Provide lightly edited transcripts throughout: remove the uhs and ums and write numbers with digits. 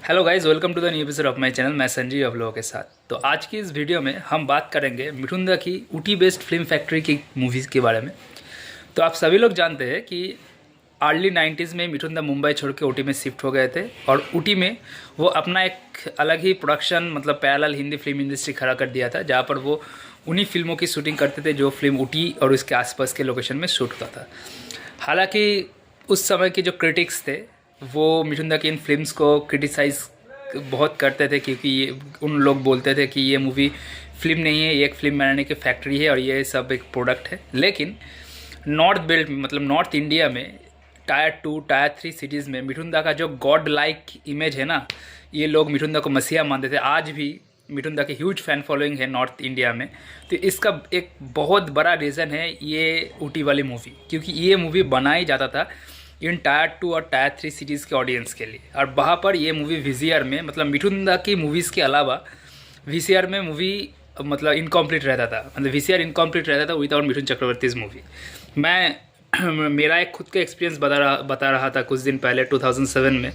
Hello guys, welcome to the new episode of my channel. मैं संजीव आप लोगों के साथ। तो आज की इस वीडियो में हम बात करेंगे मिठुन दा की ऊटी बेस्ड फिल्म फैक्ट्री की मूवीज़ के बारे में। तो आप सभी लोग जानते हैं कि अर्ली 90s में मिठुन दा मुंबई छोड़ के ऊटी में शिफ्ट हो गए थे और ऊटी में वो अपना एक अलग ही प्रोडक्शन मतलब पैरेलल हिंदी फिल्म इंडस्ट्री खड़ा कर दिया था, जहाँ पर वो उन्हीं फिल्मों की शूटिंग करते थे जो फिल्म ऊटी और उसके आसपास के लोकेशन में शूट होता था। हालांकि उस समय के जो क्रिटिक्स थे वो मिठुन दा की इन फिल्म्स को क्रिटिसाइज़ बहुत करते थे, क्योंकि ये उन लोग बोलते थे कि ये मूवी फिल्म नहीं है, ये एक फिल्म बनाने की फैक्ट्री है और ये सब एक प्रोडक्ट है। लेकिन नॉर्थ बेल्ट में मतलब नॉर्थ इंडिया में टायर 2 टायर 3 सिटीज़ में मिठुन दा का जो गॉड लाइक इमेज है ना, ये लोग मिठुन दा को मसीहा मानते थे। आज भी मिठुन दा की ह्यूज फैन फॉलोइंग है नॉर्थ इंडिया में। तो इसका एक बहुत बड़ा रीज़न है ये ऊटी वाली मूवी, क्योंकि ये मूवी बनाई जाता था इन टायर 2 और टायर 3 सिटीज़ के ऑडियंस के लिए। और वहाँ पर ये मूवी वीसीआर में मतलब मिठुन दा की मूवीज़ के अलावा वीसीआर में मूवी मतलब इनकम्प्लीट रहता था, मतलब वीसीआर इनकम्प्लीट रहता था विदाउट मिठुन चक्रवर्ती मूवी। मैं मेरा एक खुद का एक्सपीरियंस बता रहा था कुछ दिन पहले 2007 में,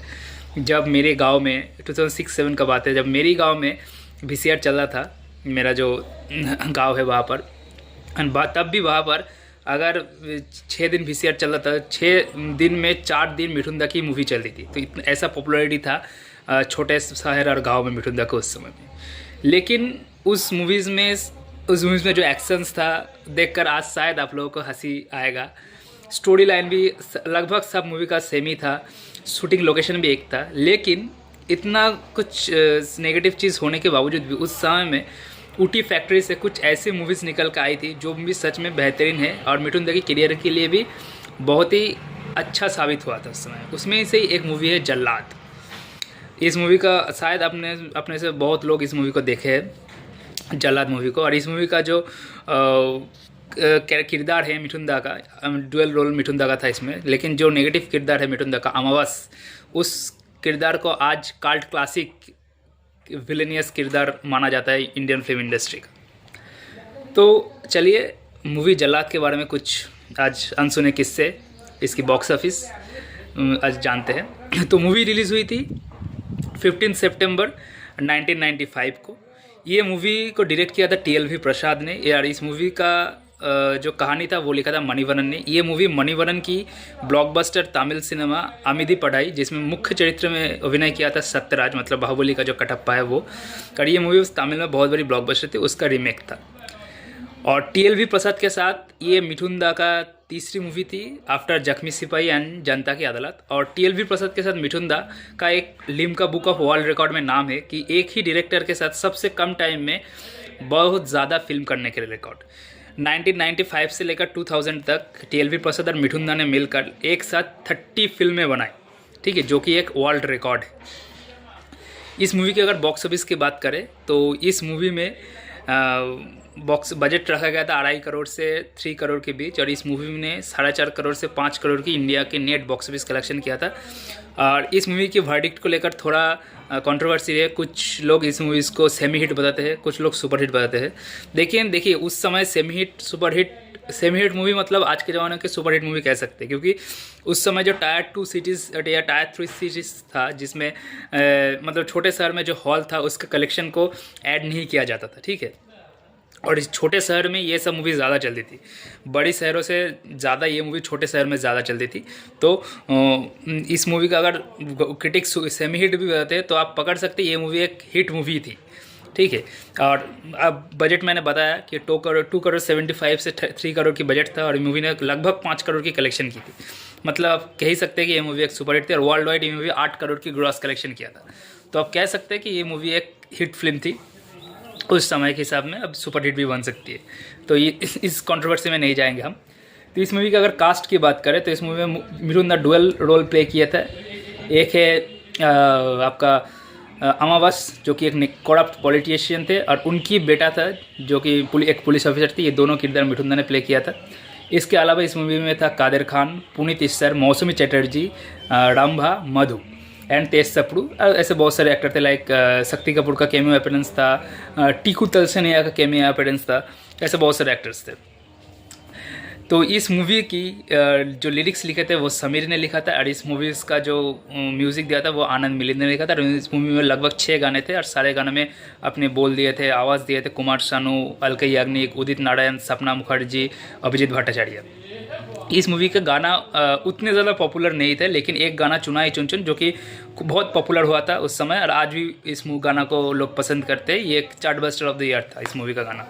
जब मेरे गांव में 2006-7 का बात है, जब मेरी गांव में वीसीआर चल रहा था। मेरा जो गांव है वहाँ पर, तब भी वहाँ पर अगर 6 दिन वीसीआर चल रहा था, 6 दिन में 4 दिन मिठुन दा की मूवी चल रही थी। तो इतना ऐसा पॉपुलैरिटी था छोटे शहर और गांव में मिठुन दा को उस समय में। लेकिन उस मूवीज़ में जो एक्शंस था देखकर आज शायद आप लोगों को हंसी आएगा। स्टोरी लाइन भी लगभग सब मूवी का सेम ही था, शूटिंग लोकेशन भी एक था। लेकिन इतना कुछ नेगेटिव चीज़ होने के बावजूद भी उस समय में ऊटी फैक्ट्री से कुछ ऐसी मूवीज़ निकल कर आई थी जो मूवी सच में बेहतरीन है और मिठुन दा की करियर के लिए भी बहुत ही अच्छा साबित हुआ था उस समय। उसमें से ही एक मूवी है जल्लाद। इस मूवी का शायद अपने से बहुत लोग इस मूवी को देखे हैं, जल्लाद मूवी को। और इस मूवी का जो किरदार है मिठुन दा का, डुअल रोल मिठुन दा का था इसमें। लेकिन जो नेगेटिव किरदार है मिठुन दा का, अमावस, उस किरदार को आज काल्ट क्लासिक विलेनियस किरदार माना जाता है इंडियन फिल्म इंडस्ट्री का। तो चलिए मूवी जल्लाद के बारे में कुछ आज अनसुने किस्से, इसकी बॉक्स ऑफिस आज जानते हैं। तो मूवी रिलीज़ हुई थी 15 सितंबर 1995 को। ये मूवी को डायरेक्ट किया था टीएलवी प्रसाद ने। यार इस मूवी का जो कहानी था वो लिखा था मणिवरन ने। ये मूवी मणिवरन की ब्लॉकबस्टर तमिल सिनेमा अमिदी पढ़ाई, जिसमें मुख्य चरित्र में अभिनय किया था सत्यराज, मतलब बाहुबली का जो कटप्पा है वो। और ये मूवी उस तमिल में बहुत बड़ी ब्लॉकबस्टर थी, उसका रीमेक था। और टीएलवी प्रसाद के साथ ये मिठुन दा का तीसरी मूवी थी आफ्टर जख्मी सिपाही एंड जनता की अदालत। और टीएलवी प्रसाद के साथ मिठुन दा का एक Limca book of world record में नाम है कि एक ही डायरेक्टर के साथ सबसे कम टाइम में बहुत ज़्यादा फिल्म करने के रिकॉर्ड। 1995 से लेकर 2000 तक टीएलवी प्रसाद और मिठुन दा ने मिलकर एक साथ 30 फिल्में बनाई, ठीक है, जो कि एक वर्ल्ड रिकॉर्ड है। इस मूवी की अगर बॉक्स ऑफिस की बात करें तो इस मूवी में बॉक्स बजट रखा गया था 2.5 करोड़ से 3 करोड़ के बीच, और इस मूवी ने 4.5 करोड़ से 5 करोड़ की इंडिया के नेट बॉक्स ऑफिस कलेक्शन किया था। और इस मूवी के वर्डिक्ट को लेकर थोड़ा कंट्रोवर्सी है। कुछ लोग इस मूवीज़ को सेमी हिट बताते हैं, कुछ लोग सुपर हिट बताते हैं। देखिए उस समय सेमी हिट मूवी मतलब आज के ज़माने के सुपर हिट मूवी कह सकते हैं, क्योंकि उस समय जो टायर 2 सिटीज़ या टायर 3 सिटीज़ था, जिसमें मतलब छोटे शहर में जो हॉल था उसका कलेक्शन को ऐड नहीं किया जाता था, ठीक है। और इस छोटे शहर में ये सब मूवी ज़्यादा चलती थी, बड़ी शहरों से ज़्यादा ये मूवी छोटे शहर में ज़्यादा चलती थी। तो इस मूवी का अगर क्रिटिक्स सेमी हिट भी बताते हैं तो आप पकड़ सकते ये मूवी एक हिट मूवी थी, ठीक है। और अब बजट मैंने बताया कि 2 करोड़ 75 से 3 करोड़ की बजट था और मूवी ने लगभग 5 करोड़ की कलेक्शन की थी। मतलब आप कह ही सकते हैं कि ये मूवी एक सुपर हिट थी। और वर्ल्ड वाइड ये मूवी 8 करोड़ की ग्रॉस कलेक्शन किया था। तो आप कह सकते हैं कि ये मूवी एक हिट फिल्म थी उस समय के हिसाब में, अब सुपर हिट भी बन सकती है। तो ये इस कंट्रोवर्सी में नहीं जाएंगे हम। तो इस मूवी की अगर कास्ट की बात करें तो इस मूवी में मिठुन दा डुअल रोल प्ले किया था। एक है आपका अमावस, जो कि एक करप्ट पॉलिटिशियन थे, और उनकी बेटा था जो कि एक पुलिस ऑफिसर थी। ये दोनों किरदार मिठुन दा ने प्ले किया था। इसके अलावा इस मूवी में था कादिर खान, पुनीत इस्सर, मौसमी चटर्जी, रंभा, मधु एंड तेज सपड़ू। ऐसे बहुत सारे एक्टर थे, लाइक शक्ति कपूर का कैमियो अपीयरेंस था, टीकू तलसनिया का कैमियो अपीयरेंस था। ऐसे बहुत सारे एक्टर्स थे। तो इस मूवी की जो लिरिक्स लिखे थे वो समीर ने लिखा था, और इस मूवी का जो म्यूज़िक दिया था वो आनंद मिलिंद ने लिखा था। और इस मूवी में लगभग 6 गाने थे, और सारे गानों में अपने बोल दिए थे, आवाज़ दिए थे कुमार शानू, अलका याग्निक, उदित नारायण, सपना मुखर्जी, अभिजीत भट्टाचार्य। इस मूवी का गाना उतने ज़्यादा पॉपुलर नहीं थे, लेकिन एक गाना चुना ही चुन चुन जो कि बहुत पॉपुलर हुआ था उस समय, और आज भी इस गाना को लोग पसंद करते हैं। ये एक chart buster of the year था इस मूवी का गाना।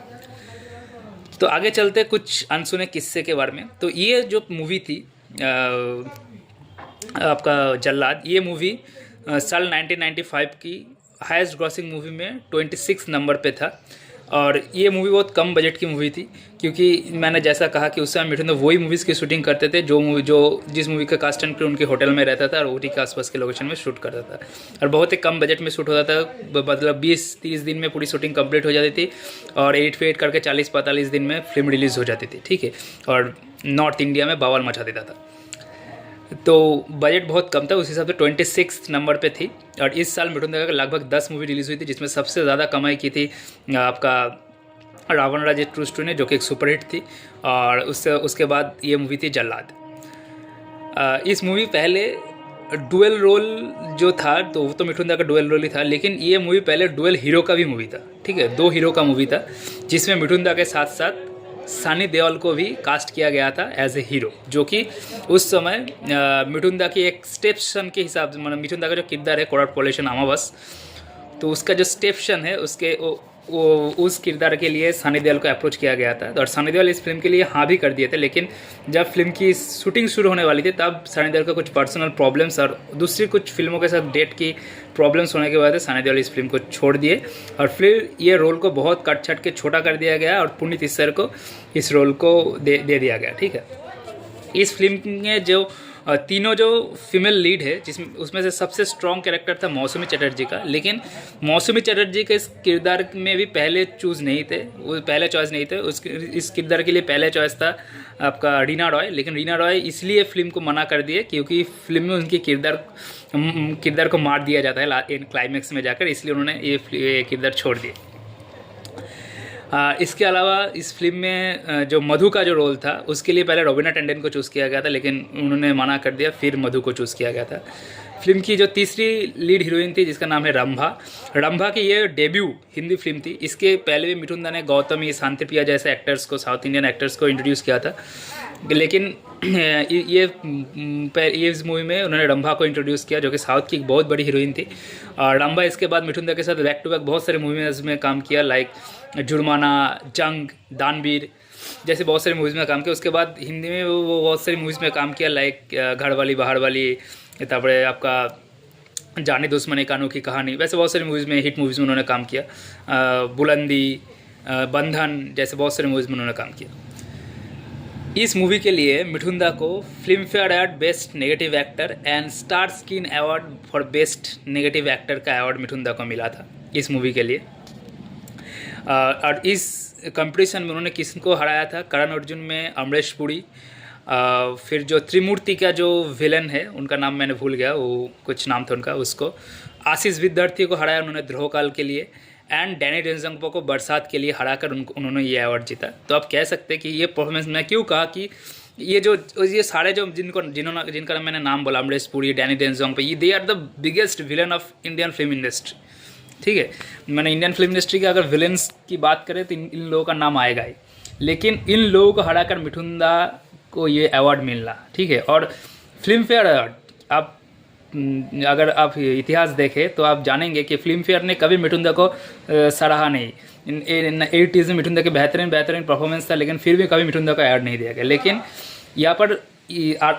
तो आगे चलते कुछ अनसुने किस्से के बारे में। तो ये जो मूवी थी आपका जल्लाद, ये मूवी साल 1995 की हाईएस्ट ग्रॉसिंग मूवी में 26 नंबर पे था। और ये मूवी बहुत कम बजट की मूवी थी, क्योंकि मैंने जैसा कहा कि उस समय मिठुन दा वही मूवीज़ की शूटिंग करते थे जिस मूवी का कास्ट एंड क्रू उनके होटल में रहता था और ऊटी के आसपास के लोकेशन में शूट करता था, और बहुत ही कम बजट में शूट होता था। मतलब 20-30 दिन में पूरी शूटिंग कंप्लीट हो जाती थी, और एडिट फेट करके 40-45 दिन में फिल्म रिलीज़ हो जाती थी, ठीक है। और नॉर्थ इंडिया में बवाल मचा देता था। तो बजट बहुत कम था, उस हिसाब से 26 नंबर पे थी। और इस साल मिठुन दा का लगभग 10 मूवी रिलीज़ हुई थी, जिसमें सबसे ज़्यादा कमाई की थी आपका रावण राज ट्रू स्टोरी ने, जो कि एक सुपरहिट थी। और उसके बाद ये मूवी थी जल्लाद। इस मूवी पहले डुअल रोल जो था, तो वो तो मिठुन दा का डुअल रोल ही था, लेकिन ये मूवी पहले डुअल हीरो का भी मूवी था, ठीक है। 2 हीरो का मूवी था, जिसमें मिठुन दा के साथ साथ सनी देओल को भी कास्ट किया गया था एज ए हीरो, जो कि उस समय मिठुन दा की एक स्टेप्सन के हिसाब से, मतलब मिठुन दा का जो किरदार है कोराट पॉलिशन अमावस, तो उसका जो स्टेप्सन है उसके वो उस किरदार के लिए सनी देओल को अप्रोच किया गया था। और सनी देओल इस फिल्म के लिए हाँ भी कर दिए थे, लेकिन जब फिल्म की शूटिंग शुरू होने वाली थी तब सनी देओल का कुछ पर्सनल प्रॉब्लम्स और दूसरी कुछ फिल्मों के साथ डेट की प्रॉब्लम्स होने के वजह से सनी देओल इस फिल्म को छोड़ दिए, और फिर ये रोल को बहुत कट छट के छोटा कर दिया गया और पुनीत इस्सर को इस रोल को दे दिया गया, ठीक है। इस फिल्म में जो तीनों जो फीमेल लीड है, जिसमें उसमें से सबसे स्ट्रॉन्ग कैरेक्टर था मौसमी चटर्जी का, लेकिन मौसमी चटर्जी के इस किरदार में भी पहले चूज़ नहीं थे, वो पहले चॉइस नहीं थे। इस किरदार के लिए पहले चॉइस था आपका रीना रॉय, लेकिन रीना रॉय इसलिए फिल्म को मना कर दिए क्योंकि फिल्म में उनके किरदार को मार दिया जाता है क्लाइमैक्स में जाकर, इसलिए उन्होंने ये किरदार छोड़ दिए। इसके अलावा इस फिल्म में जो मधु का जो रोल था उसके लिए पहले रवीना टंडन को चूज़ किया गया था, लेकिन उन्होंने मना कर दिया, फिर मधु को चूज़ किया गया था। फिल्म की जो तीसरी लीड हीरोइन थी जिसका नाम है रंभा की ये डेब्यू हिंदी फिल्म थी। इसके पहले भी मिठुन दा ने गौतमी, शांति प्रिया जैसे एक्टर्स को, साउथ इंडियन एक्टर्स को इंट्रोड्यूस किया था, लेकिन ये इस मूवी में उन्होंने रंभा को इंट्रोड्यूस किया, जो कि साउथ की एक बहुत बड़ी हीरोइन थी। और रंभा इसके बाद मिठुन दा के साथ बैक टू बैक बहुत सारे मूवीज़ में काम किया, लाइक जुर्माना, जंग, दानवीर जैसे बहुत सारी मूवीज़ में काम किया। उसके बाद हिंदी में वो बहुत सारी मूवीज़ में काम किया, लाइक घर वाली बाहर वाली, तापरे आपका जाने दुश्मनी कानून की कहानी, वैसे बहुत सारी मूवीज़ में, हिट मूवीज़ में उन्होंने काम किया। बुलंदी, बंधन जैसे बहुत सारी मूवीज़ में उन्होंने काम किया। इस मूवी के लिए मिठुन दा को film fair award best negative actor and star screen award for best negative actor का अवार्ड मिठुन दा को मिला था इस मूवी के लिए। और इस कंपटीशन में उन्होंने किसको हराया था? करण अर्जुन में अमरीश पुरी, फिर जो त्रिमूर्ति का जो विलन है उनका नाम मैंने भूल गया, वो कुछ नाम था उनका, उसको आशीष विद्यार्थी को हराया उन्होंने ध्रुवकाल के लिए, एंड डैनी डेंजोंगपो को बरसात के लिए हराकर उन्होंने ये अवार्ड जीता। तो आप कह सकते हैं कि ये परफॉर्मेंस, मैं क्यों कहा कि ये सारे जो जिनका मैंने नाम बोला, अमरीश पुरी, डैनी डेंजोंगपो, ये they are the biggest villain of Indian film industry, ठीक है। मैंने इंडियन फिल्म इंडस्ट्री के अगर विलन्स की बात करें तो इन लोगों का नाम आएगा ही, लेकिन इन लोगों को हराकर मिठुन दा को ये अवार्ड मिलना, ठीक है। और फिल्म फेयर अवार्ड, आप अगर आप इतिहास देखें तो आप जानेंगे कि फिल्म फेयर ने कभी मिठुन दा को सराहा नहीं। इन 80s में मिठुन दा के बेहतरीन परफॉर्मेंस था, लेकिन फिर भी कभी मिठुन दा को अवार्ड नहीं दिया गया। लेकिन यहाँ पर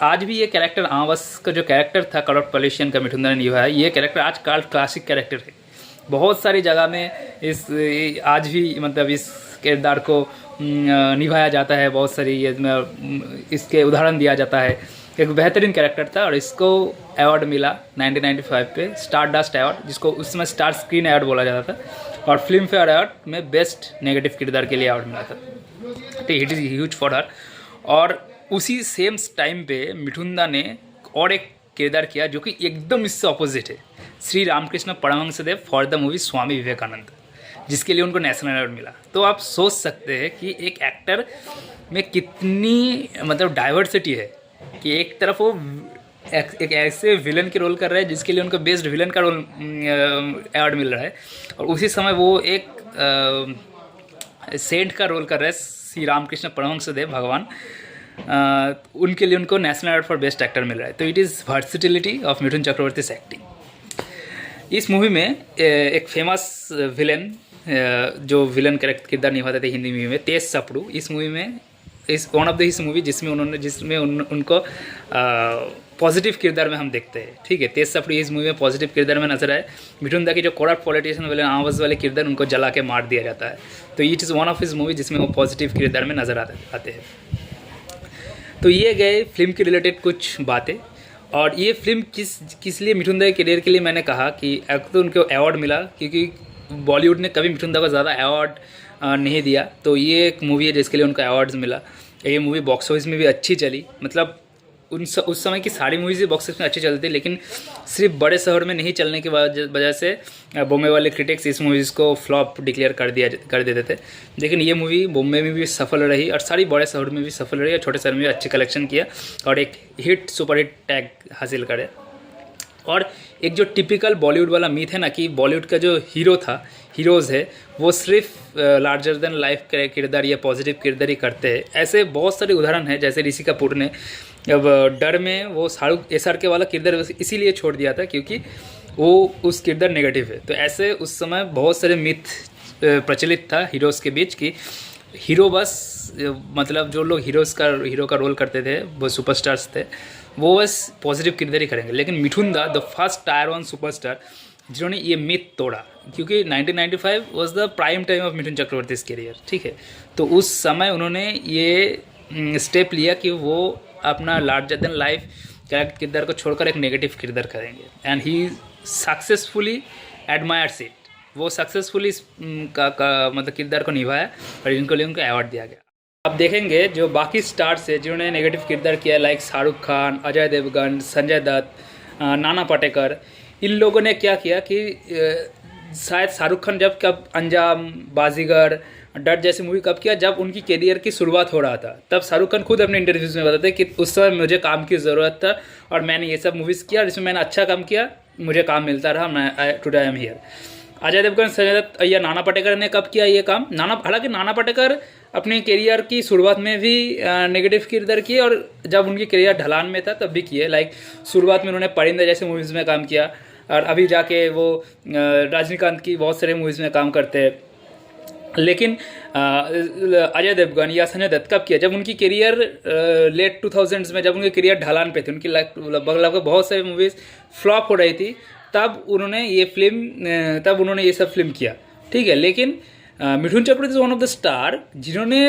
आज भी ये कैरेक्टर, आवास का जो कैरेक्टर था करोड़ पॉलिशियन का, मिठुन दा ने निभाया, ये कैरेक्टर आज क्लासिक कैरेक्टर है। बहुत सारी जगह में आज भी मतलब इस किरदार को निभाया जाता है, बहुत सारी इसके उदाहरण दिया जाता है। एक बेहतरीन कैरेक्टर था और इसको अवार्ड मिला 1995 पे स्टार डस्ट अवार्ड, जिसको उस समय स्टार स्क्रीन अवार्ड बोला जाता था, और फिल्म फेयर अवार्ड में बेस्ट नेगेटिव किरदार के लिए अवार्ड मिला था। तो it is huge for her. और उसी सेम टाइम पे मिठुन दा ने और एक किरदार किया जो कि एकदम इससे अपोजिट है, श्री रामकृष्ण परमहंस देव for the movie Swami Vivekananda. जिसके लिए उनको नेशनल अवार्ड मिला। तो आप सोच सकते हैं कि एक एक्टर में कितनी मतलब डाइवर्सिटी है कि एक तरफ वो एक ऐसे विलन के रोल कर रहा है जिसके लिए उनको बेस्ट विलन का रोल अवार्ड मिल रहा है, और उसी समय वो एक सेंट का रोल कर रहा है, श्री रामकृष्ण परमहंसदेव भगवान, उनके लिए उनको national award for best actor मिल रहा है। तो it is versatility of Mithun Chakraborty acting. इस मूवी में एक फेमस विलन जो विलन किरदार निभाते थे हिंदी मूवी में, तेज सपड़ू, इस मूवी में इस one of the his movie जिसमें उनको पॉजिटिव किरदार में हम देखते हैं। ठीक है, तेज सपड़ी इस मूवी में पॉजिटिव किरदार में नजर आए। मिठुन दा की जो करप्ट पॉलिटिशियन वाले आवाज़ वाले किरदार उनको जला के मार दिया जाता है। तो it is one of his movie जिसमें वो पॉजिटिव किरदार में नजर आते हैं। तो ये गए फिल्म के रिलेटेड कुछ बातें। और ये फिल्म किस लिए मिठुन दा के करियर के लिए मैंने कहा कि एक तो उनको अवार्ड मिला, क्योंकि बॉलीवुड ने कभी मिठुन दा को ज़्यादा अवार्ड नहीं दिया। तो ये एक मूवी है जिसके लिए उनको अवार्ड्स मिला। ये मूवी बॉक्स ऑफिस में भी अच्छी चली, मतलब उस समय की सारी मूवीज़ भी बॉक्स ऑफिस में अच्छी चलती, लेकिन सिर्फ बड़े शहर में नहीं चलने की वजह से बॉम्बे वाले क्रिटिक्स इस मूवीज़ को फ्लॉप डिक्लेयर कर देते थे। लेकिन ये मूवी बॉम्बे में भी सफल रही और सारी बड़े शहर में भी सफल रही और छोटे शहर में भी अच्छे कलेक्शन किया और एक सुपर हिट टैग हासिल करे। और एक जो टिपिकल बॉलीवुड वाला मीथ है ना कि बॉलीवुड का जो हीरोज़ है वो सिर्फ लार्जर देन लाइफ किरदार या पॉजिटिव किरदार ही करते हैं। ऐसे बहुत सारे उदाहरण हैं, जैसे ऋषि कपूर ने अब डर में वो शाहरुख SRK वाला किरदार इसीलिए छोड़ दिया था क्योंकि वो उस किरदार नेगेटिव है। तो ऐसे उस समय बहुत सारे मिथ प्रचलित था हीरोज़ के बीच कि हीरो बस मतलब जो लोग हीरो का रोल करते थे वो सुपरस्टार्स थे, वो बस पॉजिटिव किरदार ही करेंगे। लेकिन मिठुन दा द फर्स्ट टायर 1 सुपरस्टार जिन्होंने ये मिथ तोड़ा, क्योंकि 1995 was the prime time of Mithun Chakraborty career. ठीक है, तो उस समय उन्होंने ये स्टेप लिया कि वो अपना लार्जर देन लाइफ किरदार को छोड़कर एक नेगेटिव किरदार करेंगे, and he successfully admires it. वो सक्सेसफुली मतलब किरदार को निभाया और इनको लिए उनको अवार्ड दिया गया। आप देखेंगे जो बाकी स्टार्स है जिन्होंने नेगेटिव किरदार किया, लाइक शाहरुख खान, अजय देवगन, संजय दत्त, नाना पाटेकर, इन लोगों ने क्या किया कि शायद शाहरुख खान जब कब अंजाम, बाजीगर, डर जैसी मूवी कब किया, जब उनकी करियर की शुरुआत हो रहा था। तब शाहरुख खान खुद अपने इंटरव्यूज़ में बताते कि उस समय मुझे काम की ज़रूरत था और मैंने ये सब मूवीज़ किया और इसमें मैंने अच्छा काम किया, मुझे काम मिलता रहा, मैं today I am here. Ajay Devgn, Sanjay Dutt या नाना पाटेकर ने कब किया ये काम? हालांकि नाना पाटेकर अपने करियर की शुरुआत में भी नेगेटिव किरदार किए और जब उनकी करियर ढलान में था तब भी किए। लाइक शुरुआत में उन्होंने परिंदा जैसे मूवीज़ में काम किया और अभी जाके वो रजनीकांत की बहुत सारे मूवीज़ में काम करते हैं। लेकिन अजय देवगन या संजय दत्त कब किया? जब उनकी करियर लेट 2000s में, जब उनकी करियर ढलान पे थी, उनकी लगभग बहुत सारी मूवीज़ फ्लॉप हो रही थी, तब उन्होंने ये सब फिल्म किया। ठीक है, लेकिन Mithun Chakraborty is one of the star जिन्होंने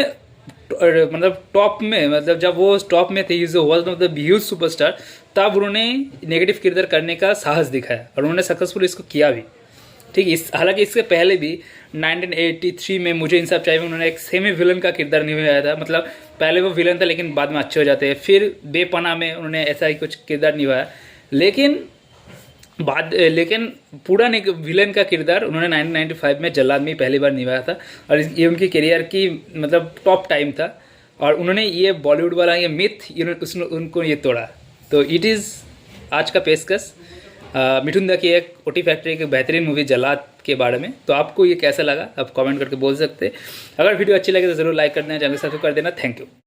मतलब टॉप में, मतलब जब वो टॉप में थे, is one of the huge superstar, तब उन्होंने नेगेटिव किरदार करने का साहस दिखाया और उन्होंने सक्सेसफुल इसको किया भी। ठीक, हालांकि इसके पहले भी 1983 में मुझे इंसाफ चाहिए उन्होंने एक सेमी विलन का किरदार निभाया था। मतलब पहले वो विलन था लेकिन बाद में अच्छे हो जाते हैं। फिर बेपनाह में उन्होंने ऐसा ही कुछ किरदार निभाया, लेकिन पूरा विलन का किरदार उन्होंने 1995 में जल्लाद में पहली बार निभाया था और ये उनकी करियर की मतलब टॉप टाइम था और उन्होंने ये बॉलीवुड वाला ये मिथ उनको ये तोड़ा। तो इट इज़ आज का पेशकश मिठुन दा की एक OT फैक्ट्री की बेहतरीन मूवी जल्लाद के बारे में। तो आपको ये कैसा लगा आप कमेंट करके बोल सकते हैं। अगर वीडियो अच्छी लगे तो ज़रूर लाइक कर देना, चैनल सब्सक्राइब कर देना। Thank you.